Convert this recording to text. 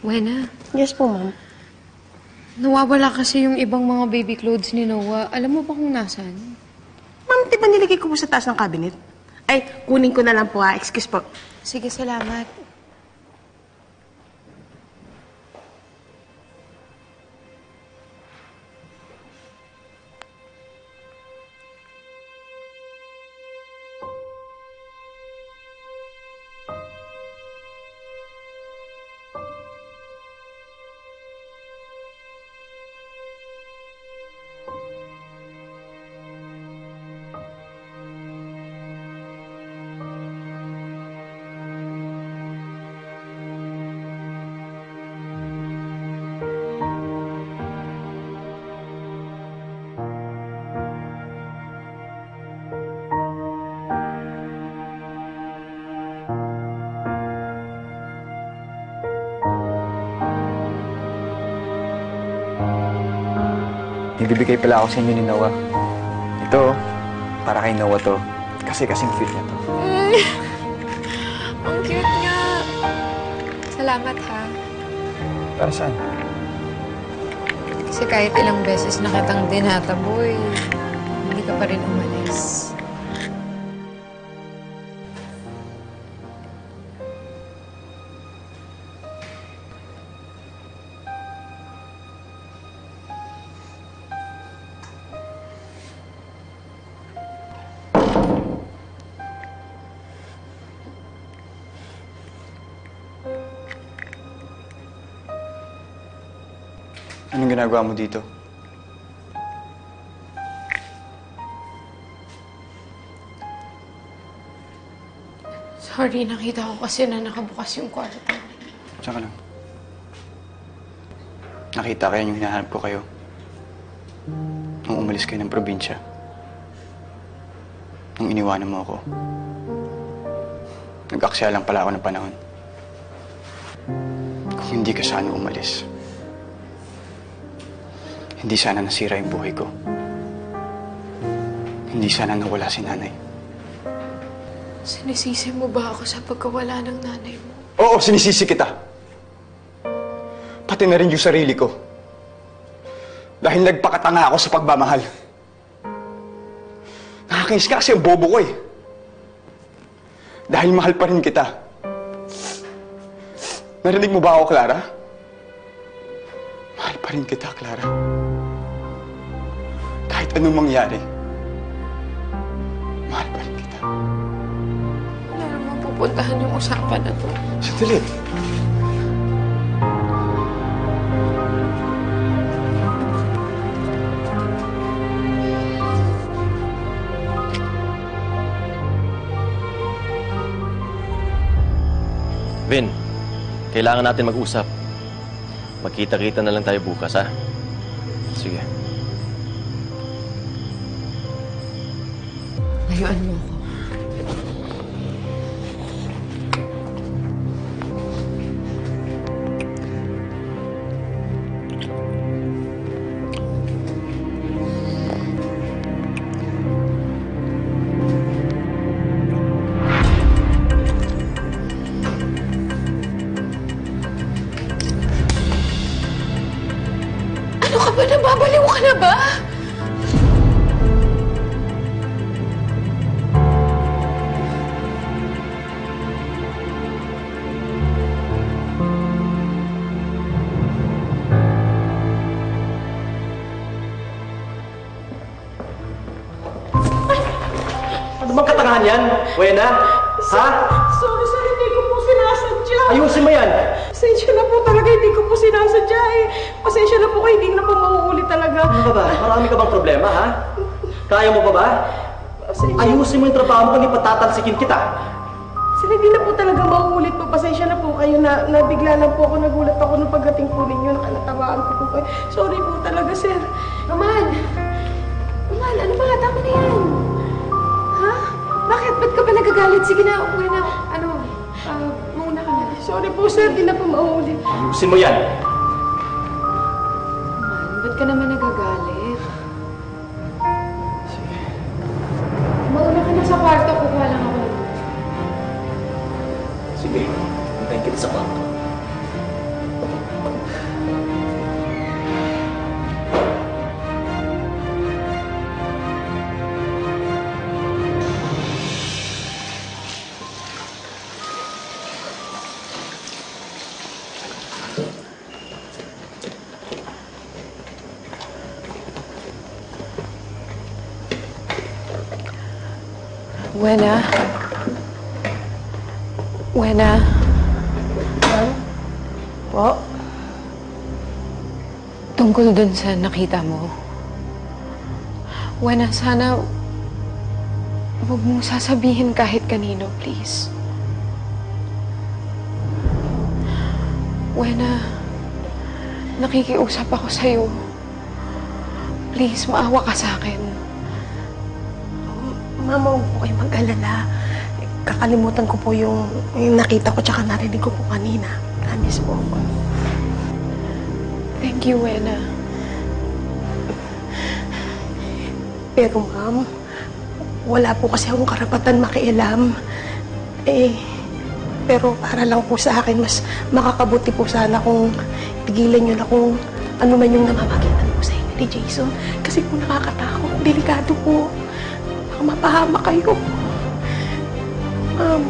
Wena, Yes po, ma'am. nawawala kasi yung ibang mga baby clothes ni Noah. Alam mo ba kung nasan? Ma'am, di ba nilagay ko po sa taas ng cabinet? Ay, kunin ko na lang po ha. Excuse po. Sige, salamat. Nagbibigay pala ako sa inyo ni Noah. Ito, para kay Noah to. Kasi kasing cute niya to. Ang cute nga. Salamat, ha? Para saan? Kasi kahit ilang beses na kitang dinataboy, hindi ka pa rin umalis. Anong ginagawa mo dito? Sorry, nakita ko kasi na nakabukas yung kwarto. Diyan ka lang. Nakita kayo yung hinahanap ko kayo. Nung umalis kayo ng probinsya. Nung iniwanan mo ako. Nag-aksaya lang pala ako ng panahon. Kung hindi ka sana umalis, hindi sana nasira yung buhay ko. Hindi sana nawala si nanay. Sinisisi mo ba ako sa pagkawala ng nanay mo? Oo, sinisisi kita. Pati na rin yung sarili ko. Dahil nagpakatanga ako sa pagmamahal. Nakakainis ka kasi ang bobo ko eh. Dahil mahal pa rin kita. Narinig mo ba ako, Clara? Mahal pa rin kita, Clara. Kahit anong mangyari, mahal pa rin kita. Wala naman pupuntahan yung usapan na to. Sandali. Vin, kailangan natin mag-usap. Magkita-kita na lang tayo bukas, ha? Sige. Layuan mo ako. Ano ka ba? Nababaliw ka na ba? Ano bang katangahan yan? Wena? Ha? Sorry, sir. Hindi ko po sinasadya. Ayusin mo yan. Pasensya na po talaga. Hindi ko po sinasadya eh. Pasensya na po kayo. Hindi na po mauuli talaga. Ano ka ba? Marami ka bang problema, ha? Kaya mo pa ba? Pasensya. Ayusin mo yung trabaho mo kung di patatalsikin kita. Sir, hindi na po talaga mauulit po. Pasensya na po kayo na nabigla lang po ako. Nagulat ako nung pagdating po ninyo. Nakalatamaan ko po kayo. Sorry po talaga, sir. Aman! Aman, ano ba? Tama na yan. Ha? Bakit? Ba't ka ba nagagalit? Sige na, uwi na. Ano? Mauna ka na. Sorry po, sir. Hindi na po mauulit. Ayusin mo yan. Aman, ba't ka naman nagagalit? Sige. Mauna ka na sa kwarto. Kukuha lang ako. Sige. Hintayin kita sa kwarto. Wena? Wena? Ma'am? Po? Tungkol dun sa nakita mo. Wena, sana huwag mong sasabihin kahit kanino, please. Wena, nakikiusap ako sa'yo. Please, maawa ka sa akin. Mama, huwag po kayo mag-alala. Kakalimutan ko po yung nakita ko tsaka narinig ko po kanina. Promise po ako. Thank you, Wena. Pero ma'am, wala po kasi akong karapatan makialam. Pero para lang po sa akin, mas makakabuti po sana kung tigilan niyo na kung ano man yung namamagitan po sa inyo ni Jason. Kasi po nakakatakot, delikado po. Baka mapahama kayo. Ma'am,